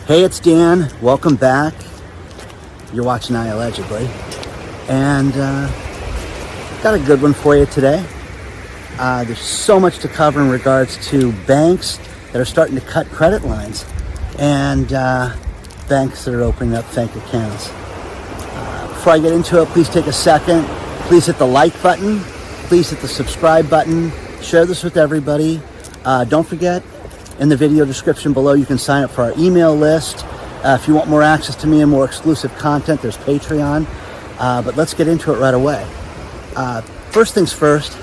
Hey, it's Dan. Welcome back. You're watching I Allegedly. And got a good one for you today. There's so much to cover in regards to banks that are starting to cut credit lines and banks that are opening up fake accounts. Before I get into it, please take a second. Please hit the like button. Please hit the subscribe button. Share this with everybody. Don't forget, in the video description below, you can sign up for our email list. If you want more access to me and more exclusive content, there's Patreon. But let's get into it right away. First things first,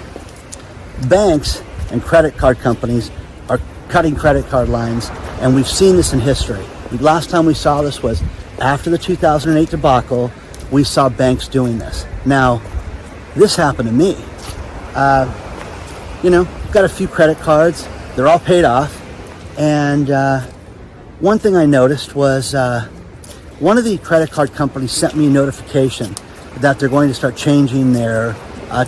banks and credit card companies are cutting credit card lines, and we've seen this in history. The last time we saw this was after the 2008 debacle. We saw banks doing this. Now, this happened to me. Got a few credit cards. They're all paid off. And one thing I noticed was one of the credit card companies sent me a notification that they're going to start changing their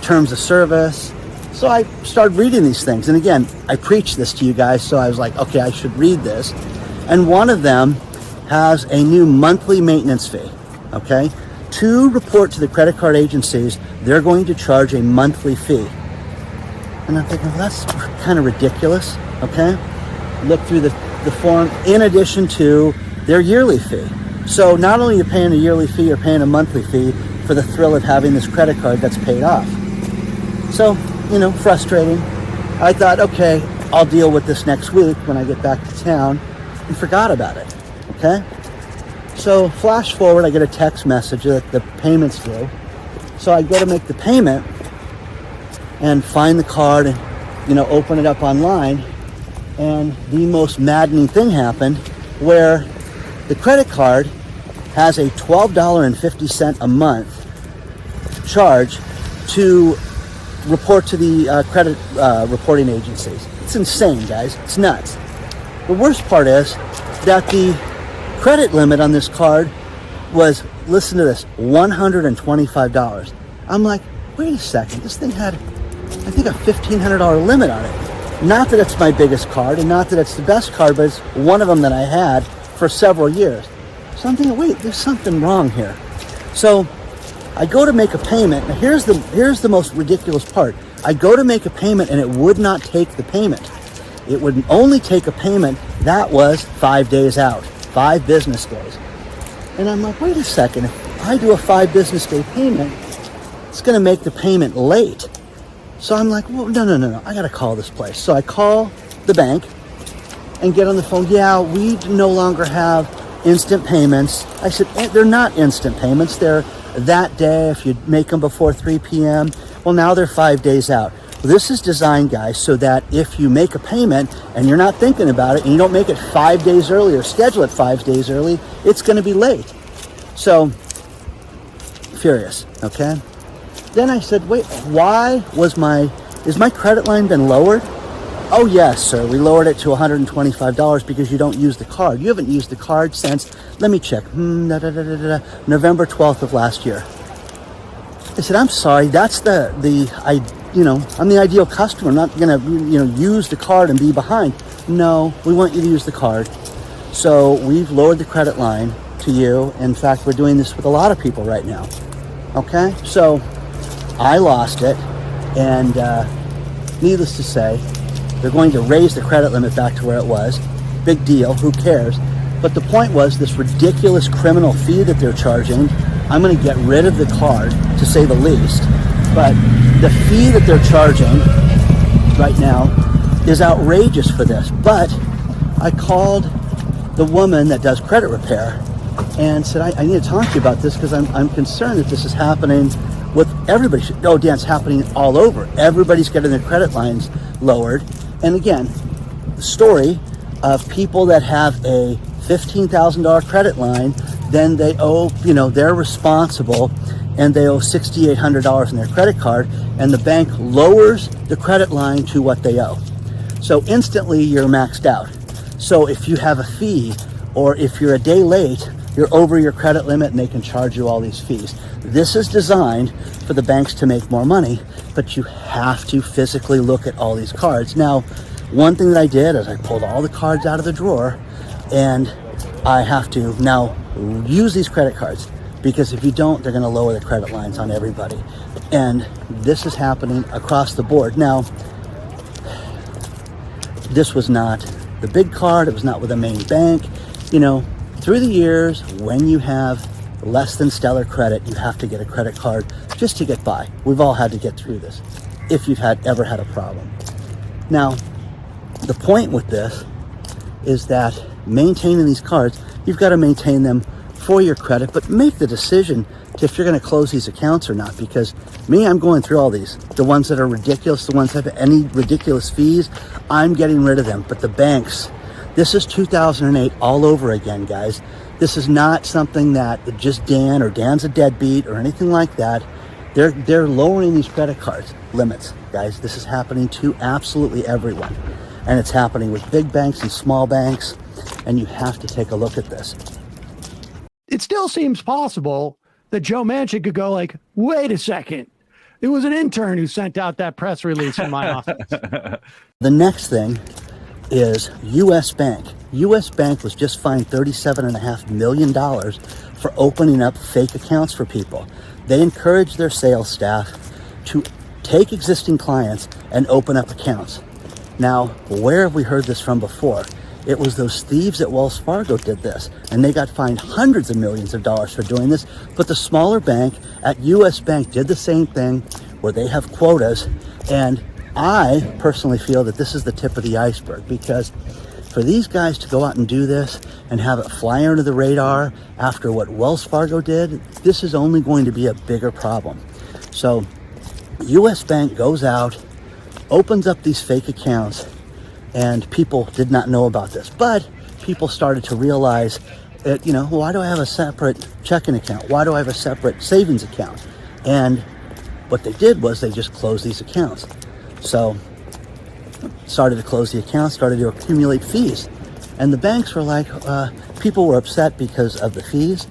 terms of service. So I started reading these things. And again, I preach this to you guys, so I was like, okay, I should read this. And one of them has a new monthly maintenance fee, okay? To report to the credit card agencies, they're going to charge a monthly fee. And I'm thinking, well, that's kind of ridiculous, okay? Look through the form in addition to their yearly fee. So not only are you paying a yearly fee, you're paying a monthly fee for the thrill of having this credit card that's paid off. So, frustrating. I thought, okay, I'll deal with this next week when I get back to town, and forgot about it, okay? So flash forward, I get a text message that the payment's due. So I go to make the payment and find the card and, open it up online. And the most maddening thing happened where the credit card has a $12.50 a month charge to report to the credit reporting agencies. It's insane, guys. It's nuts. The worst part is that the credit limit on this card was, listen to this, $125. I'm like, wait a second. This thing had, I think, a $1,500 limit on it. Not that it's my biggest card and not that it's the best card, but it's one of them that I had for several years. So I'm thinking, wait, there's something wrong here. So I go to make a payment. Now here's the most ridiculous part. I go to make a payment and it would not take the payment. It would only take a payment that was 5 days out, 5 business days. And I'm like, wait a second, if I do a 5 business day payment, it's gonna make the payment late. So I'm like, well, no, I gotta call this place. So I call the bank and get on the phone. Yeah, we no longer have instant payments. I said, they're not instant payments. They're that day if you make them before 3 p.m. Well, now they're 5 days out. Well, this is designed, guys, so that if you make a payment and you're not thinking about it and you don't make it 5 days early or schedule it 5 days early, it's gonna be late. So, furious, okay? Then I said, wait, is my credit line been lowered? Oh yes, sir, we lowered it to $125 because you don't use the card. You haven't used the card since, let me check, November 12th of last year. I said, I'm sorry, that's I'm the ideal customer. I'm not gonna, use the card and be behind. No, we want you to use the card. So we've lowered the credit line to you. In fact, we're doing this with a lot of people right now. Okay, so I lost it, and needless to say, they're going to raise the credit limit back to where it was. Big deal, who cares? But the point was, this ridiculous criminal fee that they're charging, I'm going to get rid of the card, to say the least. But the fee that they're charging right now is outrageous for this. But I called the woman that does credit repair and said, I need to talk to you about this because I'm concerned that this is happening with everybody. Oh, Dan, it's happening all over. Everybody's getting their credit lines lowered. And again, the story of people that have a $15,000 credit line, then they owe, they're responsible and they owe $6,800 in their credit card, and the bank lowers the credit line to what they owe. So instantly you're maxed out. So if you have a fee or if you're a day late, you're over your credit limit and they can charge you all these fees. This is designed for the banks to make more money, but you have to physically look at all these cards. Now, one thing that I did is I pulled all the cards out of the drawer and I have to now use these credit cards, because if you don't, they're going to lower the credit lines on everybody. And this is happening across the board. Now, this was not the big card. It was not with a main bank. You know, through the years, when you have less than stellar credit, you have to get a credit card just to get by. We've all had to get through this if you've ever had a problem. Now, the point with this is that maintaining these cards, you've got to maintain them for your credit, but make the decision to if you're going to close these accounts or not. Because me, I'm going through all these. The ones that are ridiculous, the ones that have any ridiculous fees, I'm getting rid of them. But the banks, this is 2008 all over again, guys. This is not something that just Dan's a deadbeat or anything like that. They're lowering these credit cards limits, guys. This is happening to absolutely everyone. And it's happening with big banks and small banks. And you have to take a look at this. It still seems possible that Joe Manchin could go like, wait a second. It was an intern who sent out that press release in my office. The next thing is U.S. Bank. U.S. Bank was just fined $37.5 million for opening up fake accounts for people. They encouraged their sales staff to take existing clients and open up accounts. Now, where have we heard this from before? It was those thieves at Wells Fargo did this, and they got fined hundreds of millions of dollars for doing this. But the smaller bank at U.S. Bank did the same thing, where they have quotas. And I personally feel that this is the tip of the iceberg, because for these guys to go out and do this and have it fly under the radar after what Wells Fargo did, this is only going to be a bigger problem. So U.S. Bank goes out, opens up these fake accounts, and people did not know about this. But people started to realize that, why do I have a separate checking account? Why do I have a separate savings account? And what they did was they just closed these accounts. So started to close the accounts, started to accumulate fees. And the banks were like, people were upset because of the fees.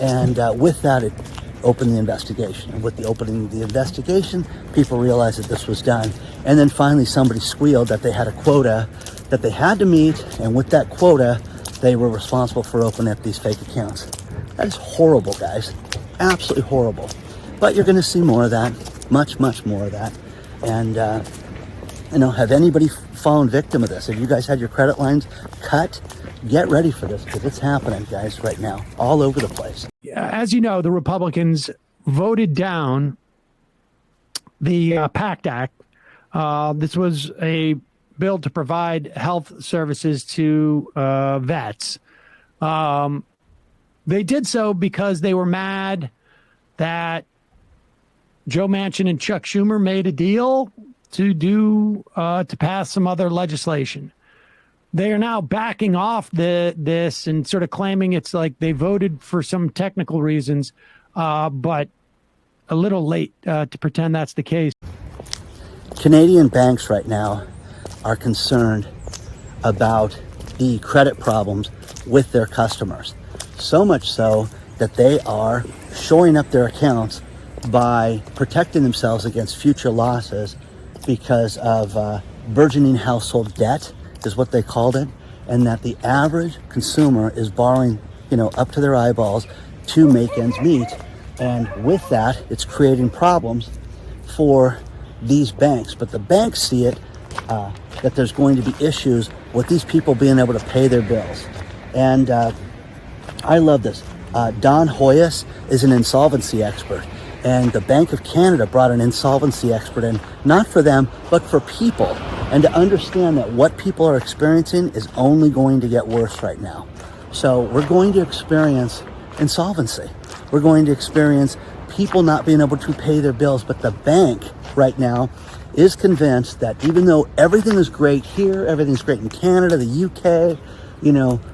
And with that, it opened the investigation. And with the opening of the investigation, people realized that this was done. And then finally somebody squealed that they had a quota that they had to meet. And with that quota, they were responsible for opening up these fake accounts. That is horrible, guys. Absolutely horrible. But you're going to see more of that. Much, much more of that. And, have anybody fallen victim of this? Have you guys had your credit lines cut? Get ready for this, because it's happening, guys, right now, all over the place. As you know, the Republicans voted down the PACT Act. This was a bill to provide health services to vets. They did so because they were mad that Joe Manchin and Chuck Schumer made a deal to pass some other legislation. They are now backing off this and sort of claiming it's like they voted for some technical reasons, but a little late to pretend that's the case. Canadian banks right now are concerned about the credit problems with their customers. So much so that they are shoring up their accounts by protecting themselves against future losses because of burgeoning household debt, is what they called it, and that the average consumer is borrowing, up to their eyeballs to make ends meet. And with that, it's creating problems for these banks. But the banks see it, that there's going to be issues with these people being able to pay their bills. And I love this. Don Hoyas is an insolvency expert. And the Bank of Canada brought an insolvency expert in, not for them, but for people. And to understand that what people are experiencing is only going to get worse right now. So we're going to experience insolvency. We're going to experience people not being able to pay their bills. But the bank right now is convinced that even though everything is great here, everything's great in Canada, the UK,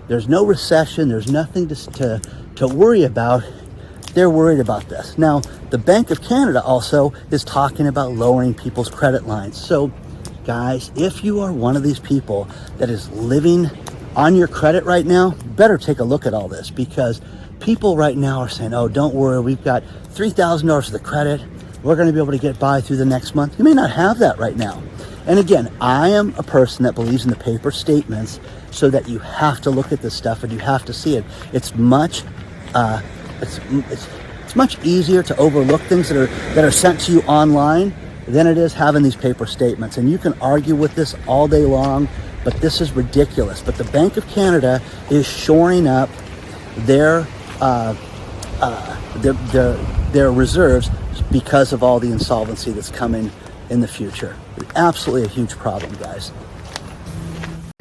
there's no recession, there's nothing to worry about. They're worried about this. Now, the Bank of Canada also is talking about lowering people's credit lines. So, guys, if you are one of these people that is living on your credit right now, better take a look at all this, because people right now are saying, oh, don't worry, we've got $3,000 for the credit. We're going to be able to get by through the next month. You may not have that right now. And again, I am a person that believes in the paper statements, so that you have to look at this stuff and you have to see it. It's much, it's much easier to overlook things that are sent to you online than it is having these paper statements. And you can argue with this all day long, but this is ridiculous. But the Bank of Canada is shoring up their reserves because of all the insolvency that's coming in the future. Absolutely a huge problem, guys.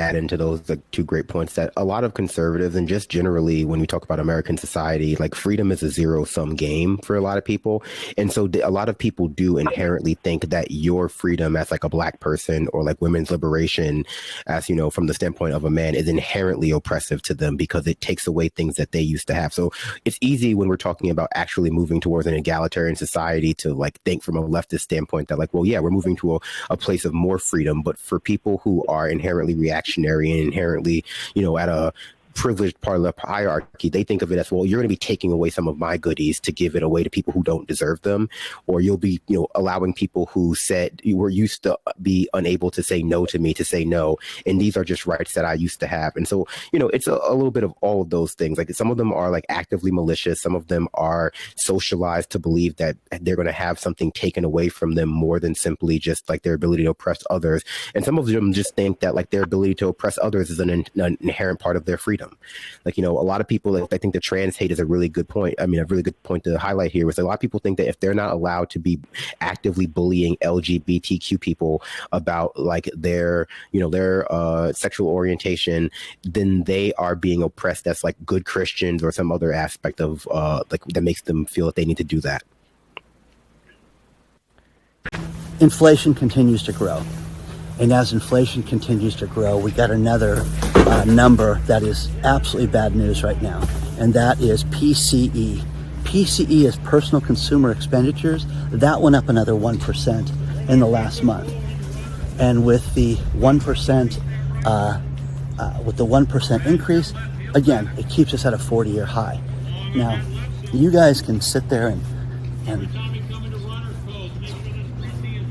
Add into those like two great points that a lot of conservatives, and just generally when we talk about American society, like freedom is a zero-sum game for a lot of people. And so a lot of people do inherently think that your freedom as like a black person, or like women's liberation, as you know, from the standpoint of a man, is inherently oppressive to them because it takes away things that they used to have. So it's easy when we're talking about actually moving towards an egalitarian society to like think from a leftist standpoint that like, well, yeah, we're moving to a place of more freedom. But for people who are inherently reactionary and inherently, you know, at a privileged part of the hierarchy, they think of it as, well, you're going to be taking away some of my goodies to give it away to people who don't deserve them, or you'll be, you know, allowing people who said you were used to be unable to say no to me to say no, and these are just rights that I used to have. And so, you know, it's a little bit of all of those things. Like some of them are like actively malicious, some of them are socialized to believe that they're going to have something taken away from them more than simply just like their ability to oppress others, and some of them just think that like their ability to oppress others is an inherent part of their freedom. Like, you know, a lot of people, like, I think the trans hate is a really good point. I mean, a really good point to highlight here was a lot of people think that if they're not allowed to be actively bullying LGBTQ people about like their, you know, their sexual orientation, then they are being oppressed as like good Christians or some other aspect of like that makes them feel that they need to do that. Inflation continues to grow. And as inflation continues to grow, we got another number that is absolutely bad news right now, and that is PCE. PCE is personal consumer expenditures. That went up another 1% in the last month. And with the 1%, with the 1% increase, again, it keeps us at a 40-year high. Now, you guys can sit there and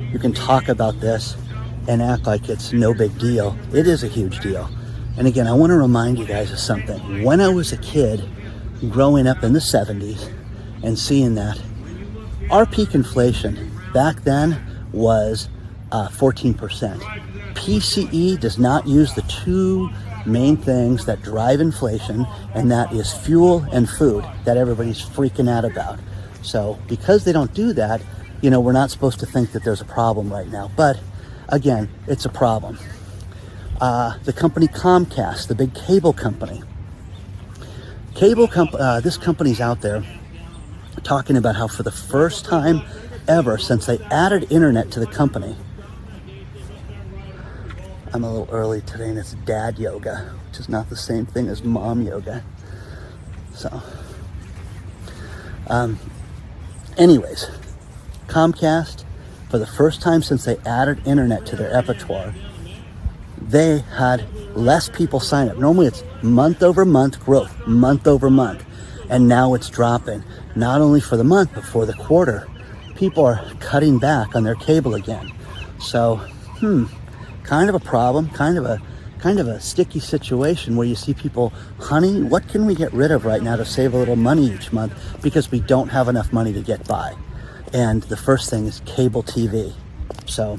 you can talk about this and act like it's no big deal. It is a huge deal. And again, I want to remind you guys of something. When I was a kid, growing up in the 70s and seeing that, our peak inflation back then was 14%. PCE does not use the two main things that drive inflation, and that is fuel and food that everybody's freaking out about. So because they don't do that, you know, we're not supposed to think that there's a problem right now. But again, it's a problem. The company Comcast, the big cable company. This company's out there talking about how for the first time ever since they added internet to the company. I'm a little early today, and it's dad yoga, which is not the same thing as mom yoga. So, anyways, Comcast, for the first time since they added internet to their repertoire, they had less people sign up. Normally it's month over month growth, month over month. And now it's dropping, not only for the month, but for the quarter. People are cutting back on their cable again. So, kind of a problem, kind of a sticky situation where you see people, honey, what can we get rid of right now to save a little money each month, because we don't have enough money to get by. And the first thing is cable TV. So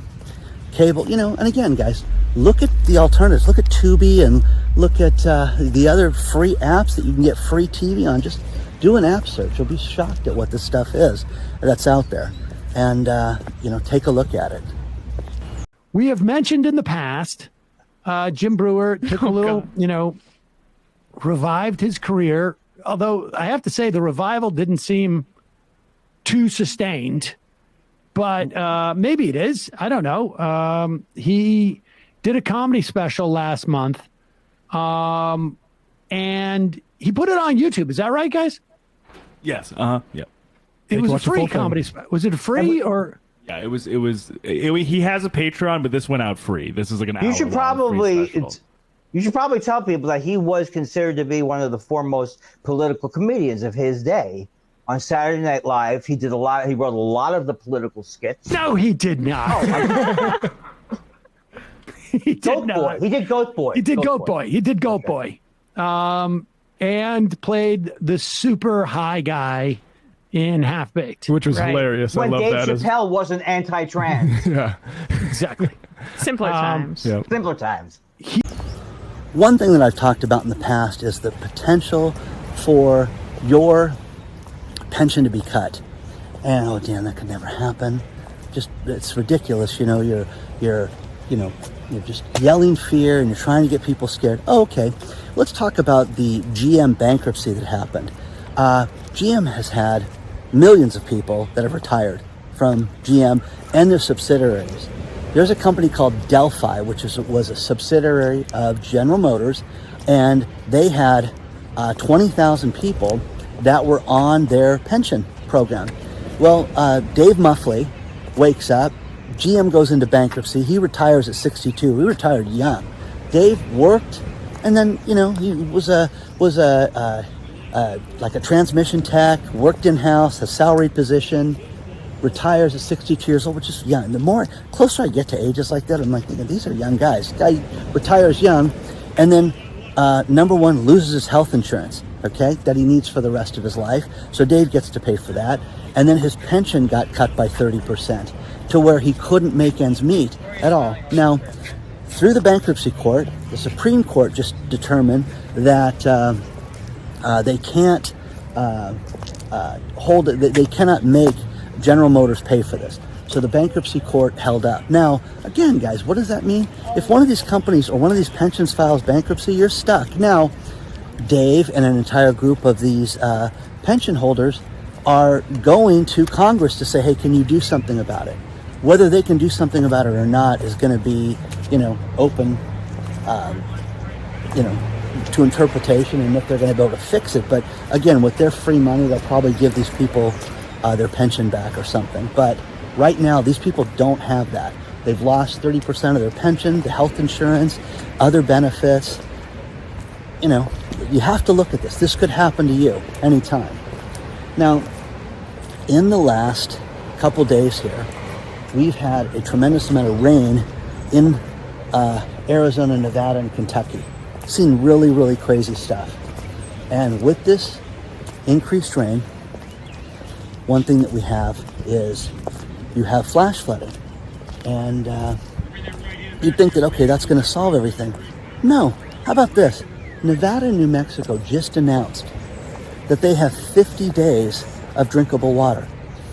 cable, you know, and again, guys, look at the alternatives. Look at Tubi and look at the other free apps that you can get free TV on. Just do an app search. You'll be shocked at what this stuff is that's out there. And, you know, take a look at it. We have mentioned in the past, Jim Brewer took a little, you know, revived his career. Although I have to say the revival didn't seem too sustained, but maybe it is. I don't know. He did a comedy special last month, and he put it on YouTube. Is that right, guys? Yes. Yeah. It was a free comedy special. Was it free or? Yeah, it was. He has a Patreon, but this went out free. This is like an hour. You should probably tell people that he was considered to be one of the foremost political comedians of his day. On Saturday Night Live, he wrote a lot of the political skits. No, he did not. He did Goat not. Boy. He did Goat Boy. He did Goat Boy. He did Goat Boy. And played the super high guy in Half Baked. Which was Right. hilarious. I When love Dave that. Chappelle wasn't anti-trans. Yeah. Exactly. Simpler times. Yeah. Simpler times. One thing that I've talked about in the past is the potential for your pension to be cut. And oh damn, that could never happen. Just it's ridiculous, you know, you're just yelling fear and you're trying to get people scared. Oh, okay. Let's talk about the GM bankruptcy that happened. GM has had millions of people that have retired from GM and their subsidiaries. There's a company called Delphi, which was a subsidiary of General Motors, and they had 20,000 people that were on their pension program. Well, Dave Muffley wakes up, GM goes into bankruptcy, he retires at 62. He retired young. Dave worked, and then he was like a transmission tech, worked in house, a salaried position. Retires at 62 years old, which is young. The more closer I get to ages like that, I'm like, these are young guys. Guy retires young, and then number one, loses his health insurance, okay, that he needs for the rest of his life. So Dave gets to pay for that, and then his pension got cut by 30% to where he couldn't make ends meet at all. Now, through the bankruptcy court, the Supreme Court just determined that they can't hold it. They cannot make General Motors pay for this. So the bankruptcy court held up. Now, again, guys, what does that mean? If one of these companies or one of these pensions files bankruptcy, you're stuck. Now, Dave and an entire group of these pension holders are going to Congress to say, hey, can you do something about it? Whether they can do something about it or not is going to be, open, to interpretation, and if they're going to be able to fix it. But again, with their free money, they'll probably give these people their pension back or something. But right now, these people don't have that. They've lost 30% of their pension, the health insurance, other benefits. You have to look at this. This could happen to you anytime. Now, in the last couple days here, we've had a tremendous amount of rain in Arizona, Nevada, and Kentucky. Seen really, really crazy stuff. And with this increased rain, one thing that we have is you have flash flooding. And you'd think that, okay, that's going to solve everything. No. How about this? Nevada and New Mexico just announced that they have 50 days of drinkable water.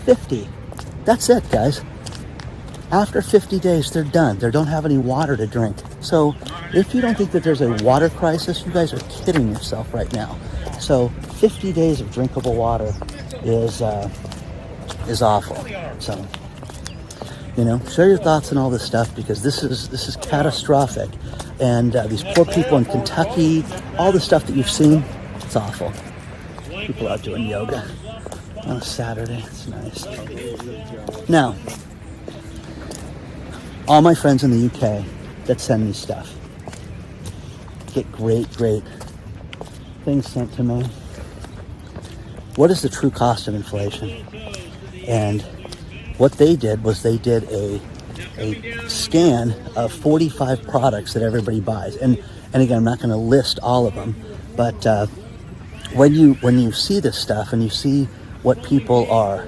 50. That's it, guys. After 50 days, they're done. They don't have any water to drink. So if you don't think that there's a water crisis, you guys are kidding yourself right now. So 50 days of drinkable water is awful. So, share your thoughts on all this stuff, because this is catastrophic. And these poor people in Kentucky, all the stuff that you've seen, it's awful. People out doing yoga on a Saturday. It's nice. Now, all my friends in the UK that send me stuff get great things sent to me. What is the true cost of inflation? And what they did was they did a scan of 45 products that everybody buys. And again, I'm not going to list all of them, but when you see this stuff and you see what people are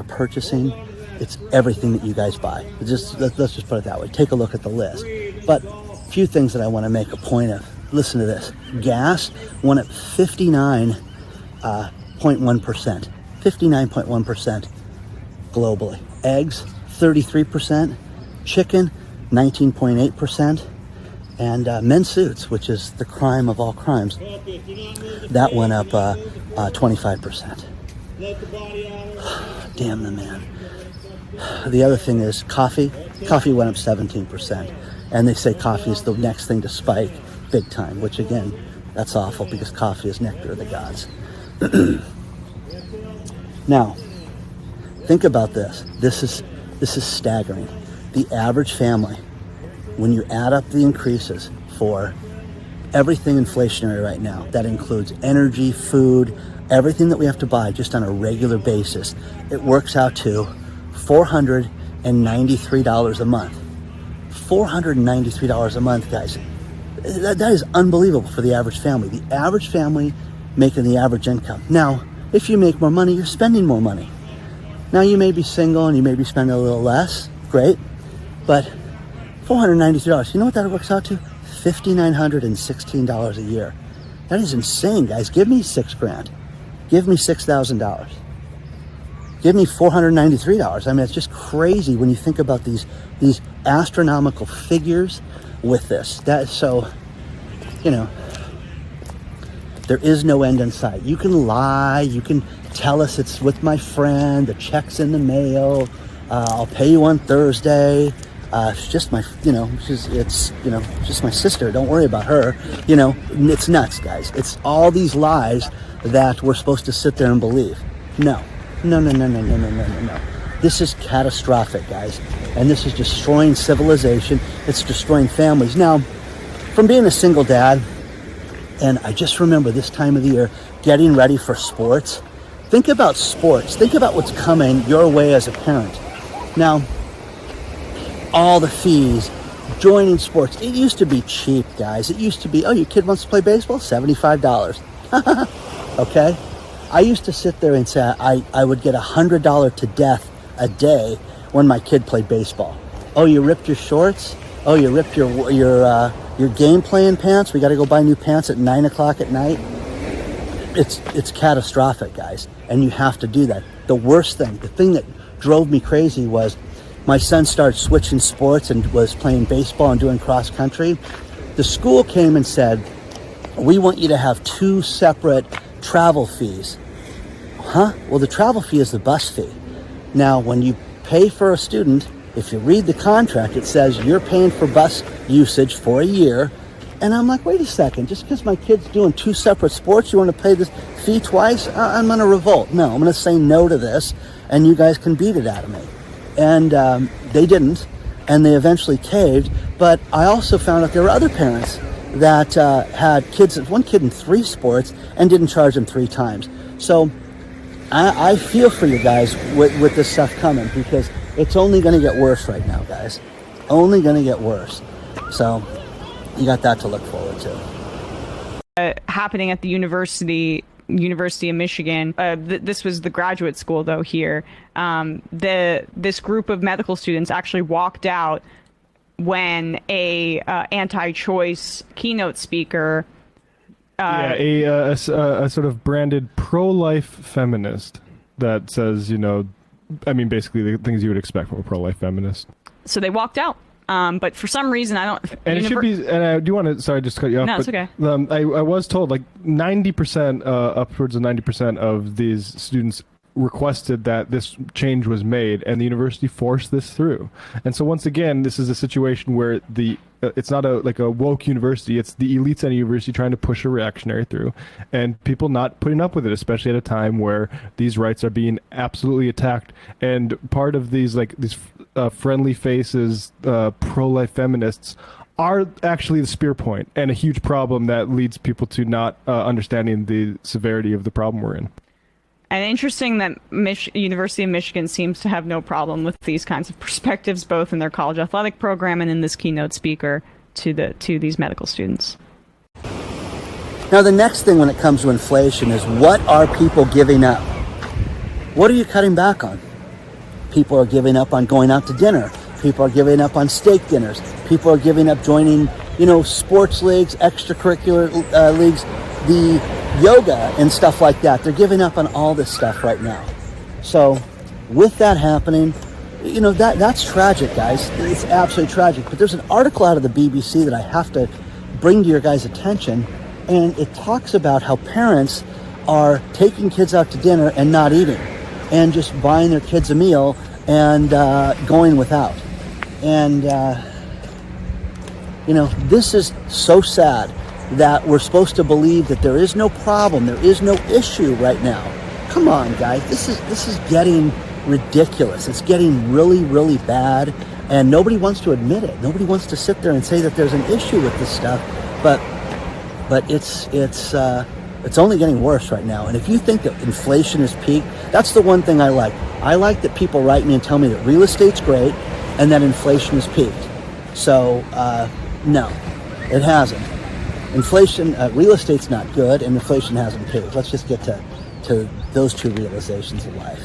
purchasing, it's everything that you guys buy. Let's just put it that way. Take a look at the list. But a few things that I want to make a point of. Listen to this. Gas went up 59.1%. 59.1% globally. Eggs, 33%. Chicken, 19.8%. And men's suits, which is the crime of all crimes, that went up 25%. Damn the man. The other thing is coffee. Coffee went up 17%. And they say coffee is the next thing to spike big time, which again, that's awful, because coffee is nectar of the gods. Now, think about this. This is staggering. The average family, when you add up the increases for everything inflationary right now, that includes energy, food, everything that we have to buy just on a regular basis, it works out to $456 $493 a month. $493 a month, guys. That is unbelievable for the average family. The average family making the average income. Now, if you make more money, you're spending more money. Now, you may be single and you may be spending a little less. Great. But $493, you know what that works out to? $5,916 a year. That is insane, guys. Give me $6,000. Give me $6,000. Give me $493. I mean, it's just crazy when you think about these astronomical figures with this. That so, you know, there is no end in sight. You can lie. You can tell us it's with my friend. The check's in the mail. I'll pay you on Thursday. She's just my, just my sister. Don't worry about her. You know, it's nuts, guys. It's all these lies that we're supposed to sit there and believe. No. This is catastrophic, guys. And this is destroying civilization. It's destroying families. Now, from being a single dad, and I just remember this time of the year, getting ready for sports. Think about sports. Think about what's coming your way as a parent. Now, all the fees, joining sports. It used to be cheap, guys. It used to be, oh, your kid wants to play baseball? $75. Okay? I used to sit there and say I would get $100 to death a day when my kid played baseball. Oh, you ripped your shorts? Oh, you ripped your game playing pants? We got to go buy new pants at 9 o'clock at night? It's catastrophic, guys. And you have to do that. The worst thing, the thing that drove me crazy was my son started switching sports and was playing baseball and doing cross country. The school came and said, we want you to have 2 separate travel fees. Huh? Well, the travel fee is the bus fee. Now, when you pay for a student, if you read the contract, it says you're paying for bus usage for a year. And I'm like, wait a second, just because my kid's doing 2 separate sports, you want to pay this fee twice? I'm going to revolt. No, I'm going to say no to this, and you guys can beat it out of me. And they didn't, and they eventually caved. But I also found out there were other parents that had kids, one kid in 3 sports, and didn't charge them 3 times. So I feel for you guys with this stuff coming, because it's only going to get worse right now, guys. Only going to get worse. So you got that to look forward to. Happening at the University of Michigan. This was the graduate school, though, here. This group of medical students actually walked out when a anti-choice keynote speaker... a sort of branded pro-life feminist that says, basically the things you would expect from a pro-life feminist. So they walked out. But for some reason, I don't... And it should be... And I do want to... Sorry, just to cut you off. No, it's okay. I was told, 90%, upwards of 90% of these students requested that this change was made, and the university forced this through. And so once again, this is a situation where it's not a woke university. It's the elites at a university trying to push a reactionary through, and people not putting up with it, especially at a time where these rights are being absolutely attacked. And part of these friendly faces, pro-life feminists, are actually the spear point and a huge problem that leads people to not understanding the severity of the problem we're in. And interesting that University of Michigan seems to have no problem with these kinds of perspectives, both in their college athletic program and in this keynote speaker to these medical students. Now, the next thing when it comes to inflation is, what are people giving up? What are you cutting back on? People are giving up on going out to dinner. People are giving up on steak dinners. People are giving up joining, sports leagues, extracurricular leagues, the yoga and stuff like that. They're giving up on all this stuff right now. So with that happening, that's tragic, guys. It's absolutely tragic. But there's an article out of the BBC that I have to bring to your guys' attention, and it talks about how parents are taking kids out to dinner and not eating, and just buying their kids a meal and going without. And this is so sad that we're supposed to believe that there is no problem, there is no issue right now. Come on, guys, this is getting ridiculous. It's getting really, really bad, and nobody wants to admit it. Nobody wants to sit there and say that there's an issue with this stuff, but it's It's only getting worse right now. And if you think that inflation is peaked, that's the one thing I like. I like that people write me and tell me that real estate's great and that inflation is peaked. So, no, it hasn't. Inflation, real estate's not good, and inflation hasn't peaked. Let's just get to those two realizations of life.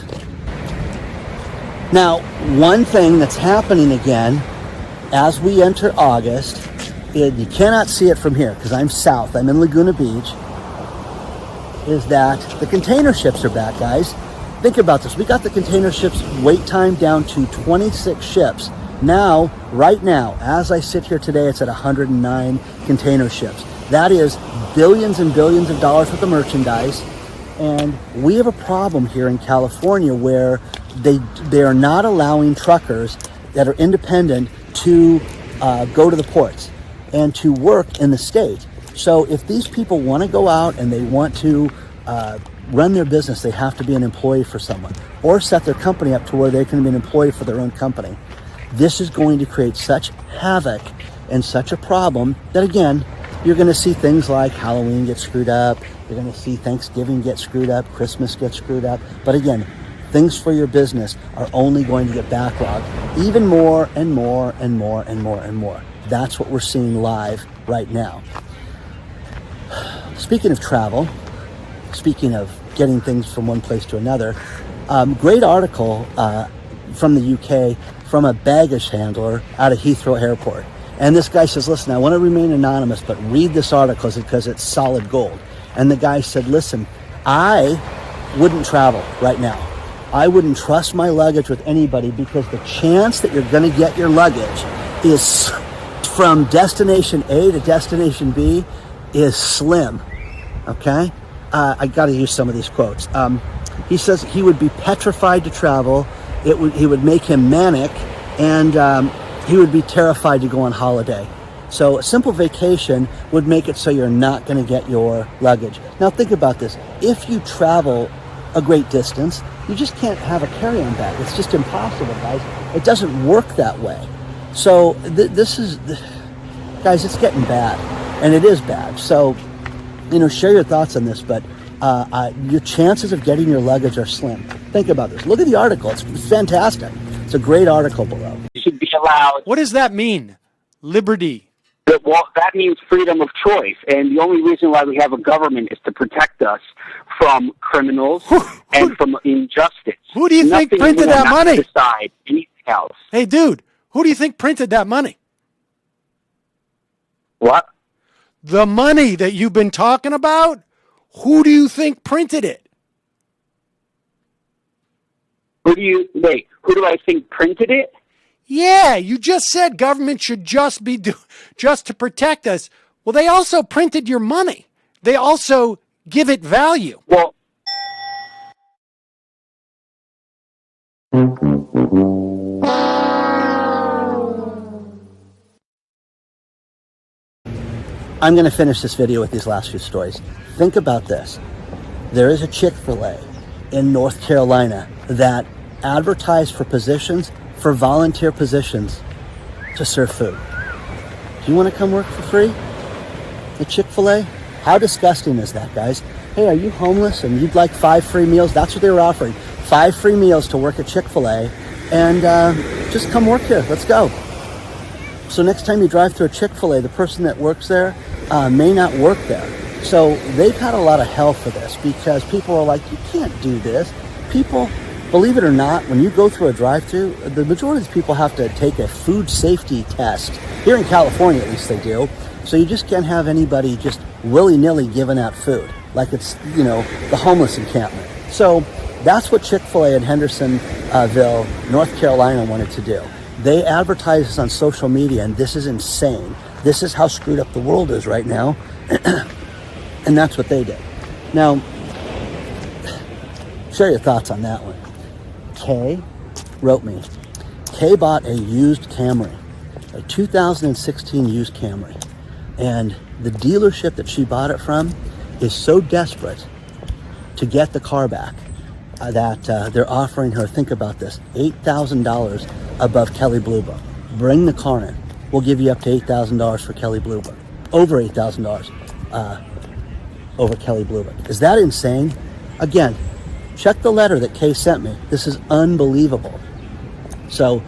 Now, one thing that's happening again as we enter August, you cannot see it from here because I'm south, I'm in Laguna Beach, is that the container ships are back, guys. Think about this. We got the container ships wait time down to 26 ships. Now, right now, as I sit here today, it's at 109 container ships. That is billions and billions of dollars worth of merchandise. And we have a problem here in California where they are not allowing truckers that are independent to go to the ports and to work in the state. So if these people want to go out and they want to run their business, they have to be an employee for someone or set their company up to where they can be an employee for their own company. This is going to create such havoc and such a problem that, again, you're going to see things like Halloween get screwed up. You're going to see Thanksgiving get screwed up. Christmas get screwed up. But again, things for your business are only going to get backlogged even more and more and more and more and more. That's what we're seeing live right now. Speaking of travel, speaking of getting things from one place to another, great article from the UK from a baggage handler out of Heathrow Airport. And this guy says, listen, I want to remain anonymous, but read this article because it's solid gold. And the guy said, listen, I wouldn't travel right now. I wouldn't trust my luggage with anybody because the chance that you're going to get your luggage is from destination A to destination B is slim. Okay? I got to use some of these quotes. He says he would be petrified to travel. He would make him manic, and he would be terrified to go on holiday. So a simple vacation would make it so you're not going to get your luggage. Now think about this. If you travel a great distance, you just can't have a carry-on bag. It's just impossible, guys. It doesn't work that way. So this is, guys, it's getting bad, and it is bad. So, share your thoughts on this, but your chances of getting your luggage are slim. Think about this. Look at the article. It's fantastic. It's a great article below. Should be allowed. What does that mean? Liberty. Well, that means freedom of choice, and the only reason why we have a government is to protect us from criminals and from injustice. Who do you think printed that money? Decide anything else. Hey, dude, who do you think printed that money? What? The money that you've been talking about, who do you think printed it? Who do I think printed it? Yeah, you just said government should just to protect us. Well, they also printed your money. They also give it value. Well, I'm going to finish this video with these last few stories. Think about this. There is a Chick-fil-A in North Carolina that advertised for positions, for volunteer positions to serve food. Do you want to come work for free at Chick-fil-A? How disgusting is that, guys? Hey, are you homeless and you'd like 5 free meals? That's what they were offering. 5 free meals to work at Chick-fil-A, and just come work here. Let's go. So next time you drive through a Chick-fil-A, the person that works there may not work there. So they've had a lot of hell for this because people are like, you can't do this. People, believe it or not, when you go through a drive-thru, the majority of people have to take a food safety test. Here in California, at least they do. So you just can't have anybody just willy-nilly giving out food like it's, the homeless encampment. So that's what Chick-fil-A in Hendersonville, North Carolina wanted to do. They advertise this on social media, and this is insane. This is how screwed up the world is right now. And that's what they did. Now, share your thoughts on that one. Kay wrote me. Kay bought a used Camry, a 2016 used Camry. And the dealership that she bought it from is so desperate to get the car back that they're offering her, think about this, $8,000 above Kelley Blue Book. Bring the car in. We'll give you up to $8,000 for Kelley Blue Book. Over $8,000. over Kelly Blue Book. Is that insane? Again, check the letter that Kay sent me. This is unbelievable. So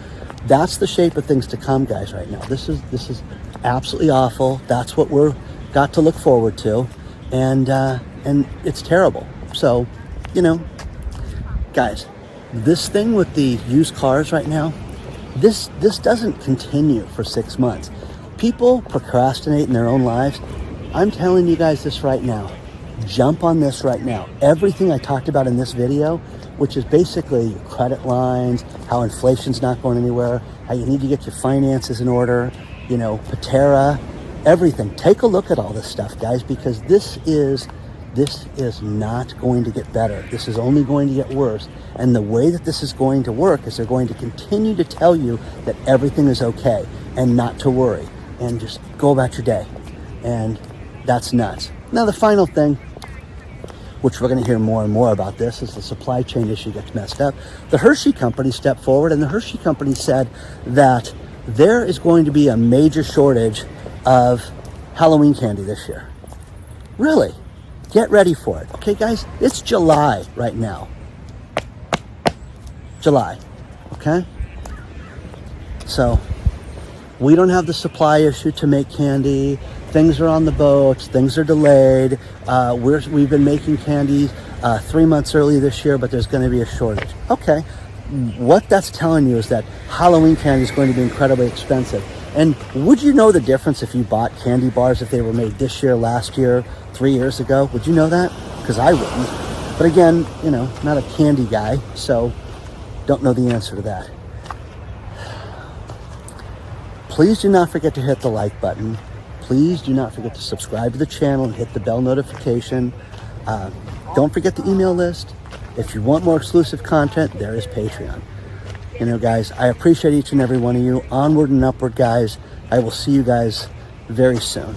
that's the shape of things to come, guys, right now. This is absolutely awful. That's what we're got to look forward to. And it's terrible. So, you know, guys, this thing with the used cars right now, this doesn't continue for 6 months. People procrastinate in their own lives. I'm telling you guys this right now. Jump on this right now. Everything I talked about in this video, which is basically your credit lines, how inflation's not going anywhere, how you need to get your finances in order, you know, Patera, everything. Take a look at all this stuff, guys, because this is not going to get better. This is only going to get worse. And the way that this is going to work is they're going to continue to tell you that everything is okay and not to worry and just go about your day. And that's nuts. Now, the final thing, which we're going to hear more and more about this, as the supply chain issue gets messed up. The Hershey Company stepped forward, and the Hershey Company said that there is going to be a major shortage of Halloween candy this year. Really? Get ready for it. Okay, guys? It's July right now. July. Okay? So, we don't have the supply issue to make candy. Things are on the boats. Things are delayed. We've been making candy 3 months early this year, but there's going to be a shortage. Okay. What that's telling you is that Halloween candy is going to be incredibly expensive. And would you know the difference if you bought candy bars if they were made this year, last year, 3 years ago? Would you know that? Because I wouldn't. But again, you know, not a candy guy, so don't know the answer to that. Please do not forget to hit the like button. Please do not forget to subscribe to the channel and hit the bell notification. Don't forget the email list. If you want more exclusive content, there is Patreon. You know, guys, I appreciate each and every one of you. Onward and upward, guys. I will see you guys very soon.